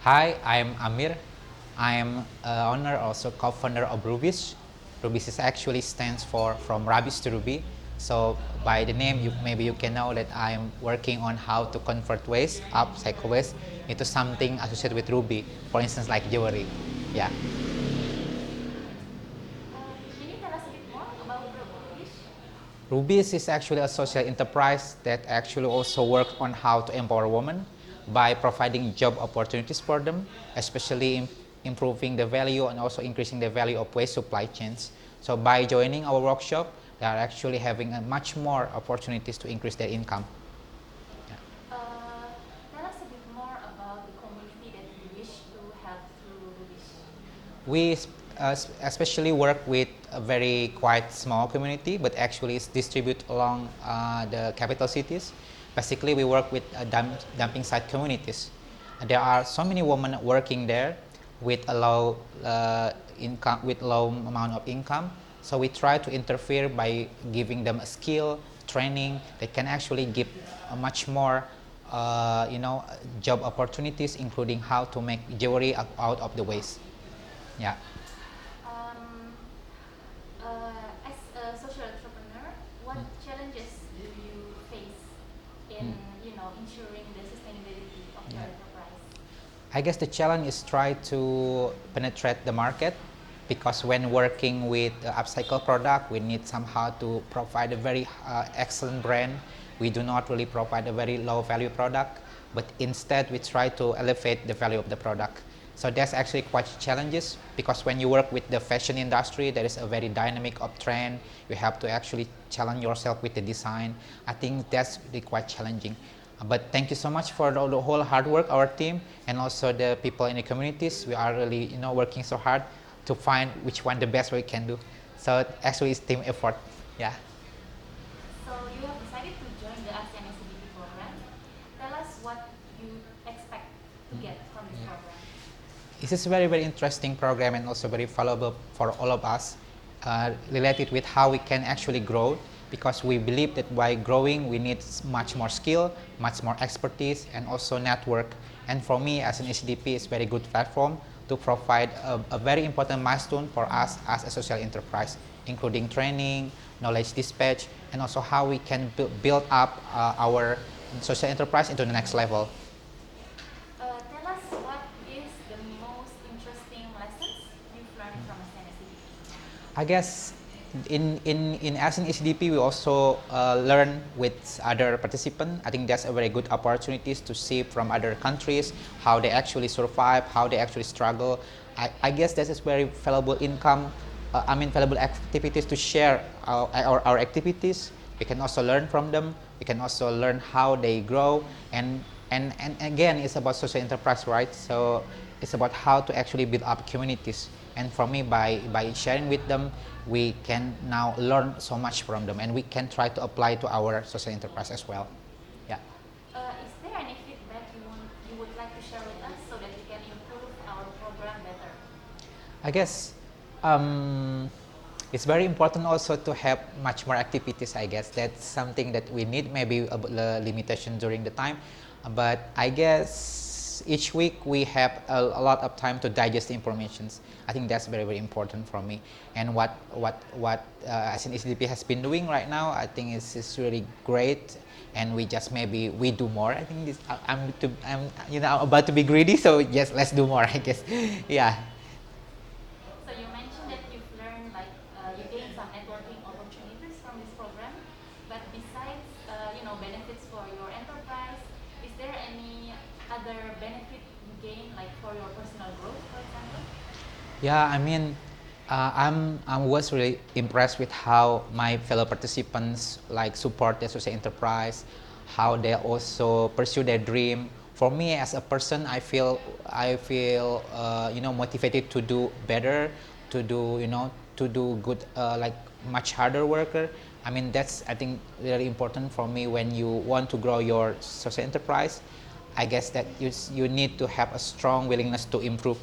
Hi, I'm Amir. I'm owner, also co-founder of Rubysh. Rubysh is actually stands for from rubbish to Ruby. So by the name, maybe you can know that I'm working on how to convert waste, upcycle waste, into something associated with Ruby. For instance, like jewelry. Yeah. Can you tell us a bit more about Rubysh? Ruby's is actually a social enterprise that actually also works on how to empower women by providing job opportunities for them, especially improving the value and also increasing the value of waste supply chains. So by joining our workshop, they are actually having a much more opportunities to increase their income. Yeah. Tell us a bit more about the community that you wish to help through Rubysh. We especially work with a very quite small community, but actually it's distributed along the capital cities. Basically, we work with dumping site communities. There are so many women working there with a low income, with low amount of income. So we try to interfere by giving them a skill, training that can actually give a much more, job opportunities, including how to make jewelry out of the waste. Yeah. Um, as a social entrepreneur, what challenges do you face in ensuring the sustainability of your Yeah. enterprise? I guess the challenge is try to penetrate the market because when working with upcycle product, we need somehow to provide a very excellent brand. We do not really provide a very low value product, but instead we try to elevate the value of the product. So that's actually quite challenges because when you work with the fashion industry, there is a very dynamic uptrend. You have to actually challenge yourself with the design. I think that's really quite challenging. But thank you so much for the whole hard work, our team, and also the people in the communities. We are really, working so hard to find which one the best we can do. So actually, it's team effort. Yeah. So you have decided to join the ASEAN SDGs program. Tell us what you expect to get from this program. This is a very, very interesting program and also very valuable for all of us, related with how we can actually grow because we believe that by growing we need much more skill, much more expertise and also network. And for me as an HDP, it's a very good platform to provide a very important milestone for us as a social enterprise, including training, knowledge dispatch, and also how we can build up our social enterprise into the next level. Tell us what is the most interesting lessons you've learned from ASEAN SDGs. I guess in ASEAN HDP, we also learn with other participants. I think that's a very good opportunities to see from other countries how they actually survive, how they actually struggle. I guess that is very valuable income. Valuable activities to share our activities. We can also learn from them. We can also learn how they grow. And again, it's about social enterprise, right? So it's about how to actually build up communities. And for me, by sharing with them, we can now learn so much from them and we can try to apply to our social enterprise as well. Yeah. Is there any feedback you would like to share with us so that we can improve our program better? I guess it's very important also to have much more activities. I guess that's something that we need, maybe a limitation during the time. But I guess each week we have a lot of time to digest the informations. I think that's very, very important for me. And what ASEAN HDP has been doing right now, I think is really great. And we just maybe we do more. I think I'm about to be greedy, so yes, let's do more. I guess, yeah. So you mentioned that you've learned, you gained some networking opportunities from this program. But besides, benefits for your enterprise, is there any other benefit you gain, like for your personal growth, for example? Yeah, I was really impressed with how my fellow participants like support the social enterprise, how they also pursue their dream. For me as a person, I feel motivated to do better, to do good, like much harder worker. That's I think really important for me when you want to grow your social enterprise. I guess that you need to have a strong willingness to improve.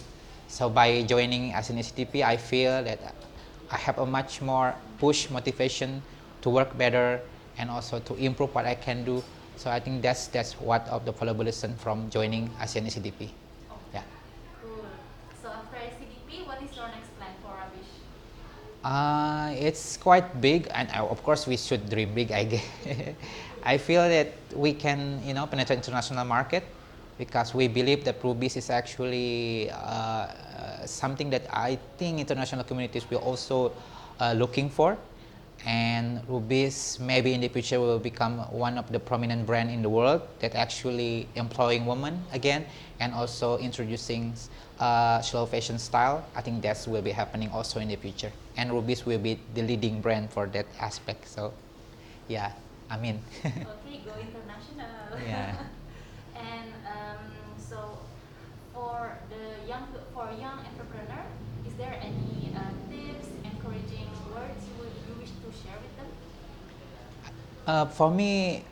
So by joining as an HTP, I feel that I have a much more push motivation to work better and also to improve what I can do. So I think that's what of the valuable lesson from joining ASEAN HTP. Oh, Yeah. It's quite big, and of course we should dream big. I guess. I feel that we can, penetrate international market because we believe that Rubysh is actually something that I think international communities will also looking for, and Rubysh maybe in the future will become one of the prominent brand in the world that actually employing women again and also introducing slow fashion style. I think that will be happening also in the future, and Rubysh will be the leading brand for that aspect. So, yeah, I mean, Okay, go international. yeah. And so for young entrepreneur, is there any tips, encouraging words you wish to share with them? For me,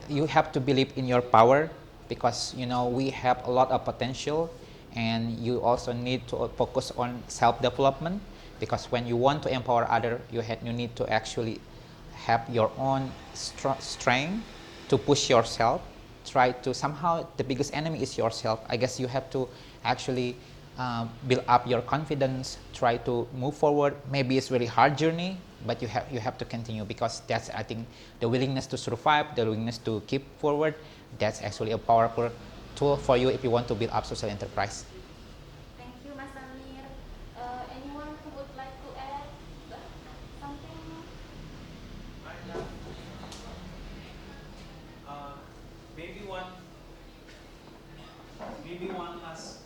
you have to believe in your power because we have a lot of potential, and you also need to focus on self-development because when you want to empower other, you need to actually have your own strength to push yourself. Try to somehow the biggest enemy is yourself. I guess you have to actually build up your confidence. Try to move forward. Maybe it's really hard journey, but you have to continue because that's I think the willingness to survive, the willingness to keep forward. That's actually a powerful tool for you if you want to build up social enterprise. Thank you, Mas Amir. Anyone who would like to add something? I have maybe one last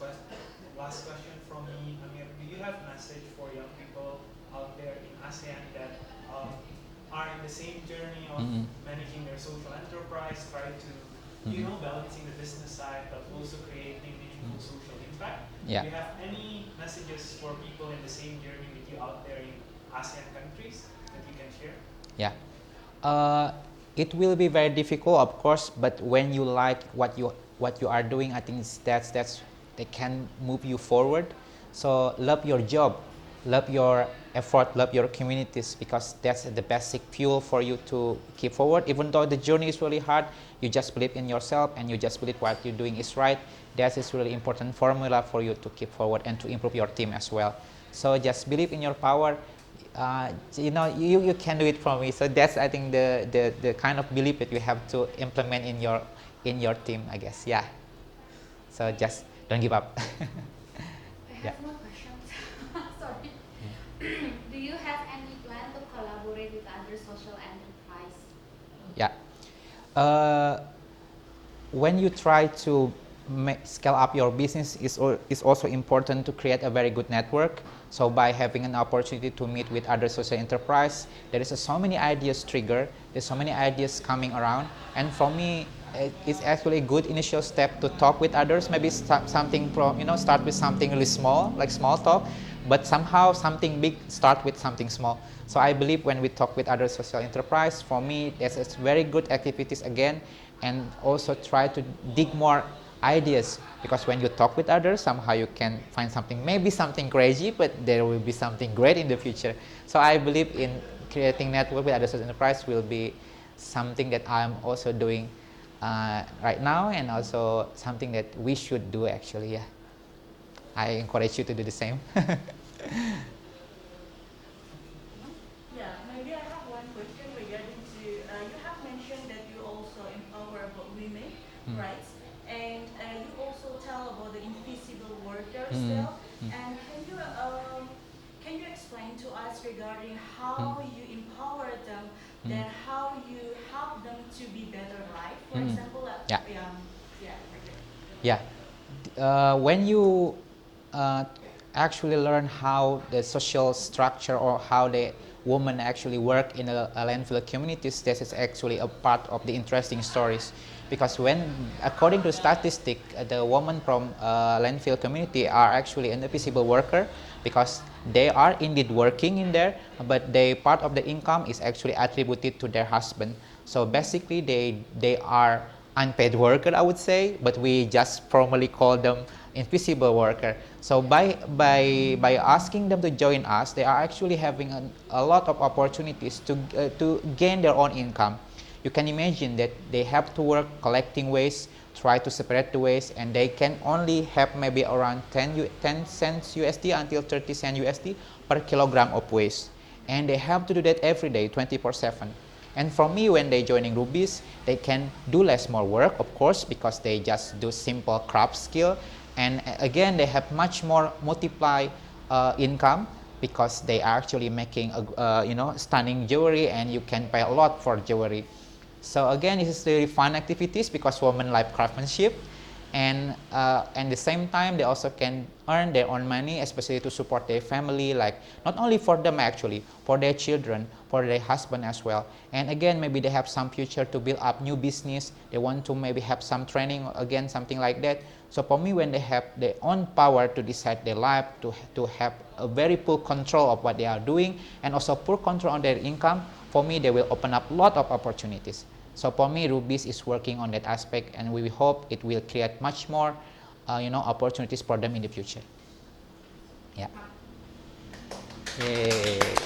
question from me, Amir. Do you have message for young people out there in ASEAN that are in the same journey of managing their social enterprise, try to balancing the business side but also creating meaningful social impact? Yeah. Do you have any messages for people in the same journey with you out there in ASEAN countries that you can share? Yeah. It will be very difficult, of course, but when you like what you are doing, I think that's they can move you forward. So love your job, love your effort, love your communities because that's the basic fuel for you to keep forward. Even though the journey is really hard, you just believe in yourself and you just believe what you're doing is right. That is really important formula for you to keep forward and to improve your team as well. So just believe in your power. You can do it for me. So that's I think the kind of belief that you have to implement in your team, I guess. Yeah. So just don't give up. I have more questions. Sorry. Do you have any plan to collaborate with other social enterprise? Yeah. When you try to scale up your business, it's also important to create a very good network. So by having an opportunity to meet with other social enterprise, there is so many ideas trigger. There's so many ideas coming around, and for me, it's actually a good initial step to talk with others. Maybe start with something really small, like small talk, but somehow something big start with something small. So I believe when we talk with other social enterprise, for me, that's very good activities again, and also try to dig more ideas because when you talk with others, somehow you can find something, maybe something crazy, but there will be something great in the future. So I believe in creating network with other social enterprise will be something that I'm also doing right now, and also something that we should do actually. Yeah, I encourage you to do the same. Yeah, maybe I have one question regarding to, you have mentioned that you also empower about women, right? And you also tell about the invisible workers still. And can you explain to us regarding how you empower them, then how you help them to be better life? For example, Yeah. like that. Yeah. When you actually learn how the social structure or how the women actually work in a landfill communities, this is actually a part of the interesting stories. Because according to statistic, the women from landfill community are actually an invisible worker because they are indeed working in there, but part of the income is actually attributed to their husband. So basically, they are unpaid worker, I would say, but we just formally call them invisible worker. So by asking them to join us, they are actually having a lot of opportunities to gain their own income. You can imagine that they have to work collecting waste, try to separate the waste, and they can only have maybe around 10 cents USD until 30 cents USD per kilogram of waste. and they have to do that every day, 24/7. And for me, when they joining Rubysh, they can do less more work, of course, because they just do simple craft skill. And again, they have much more multiply income because they are actually making stunning jewelry, and you can pay a lot for jewelry. So again, this is very fun activities because women like craftsmanship, and at the same time they also can earn their own money, especially to support their family, like not only for them actually, for their children, for their husband as well. And again, maybe they have some future to build up new business, they want to maybe have some training again, something like that. So for me, when they have their own power to decide their life, to have a very full control of what they are doing, and also full control on their income, for me they will open up a lot of opportunities. So for me, Rubysh is working on that aspect, and we hope it will create much more, opportunities for them in the future. Yeah. Yay.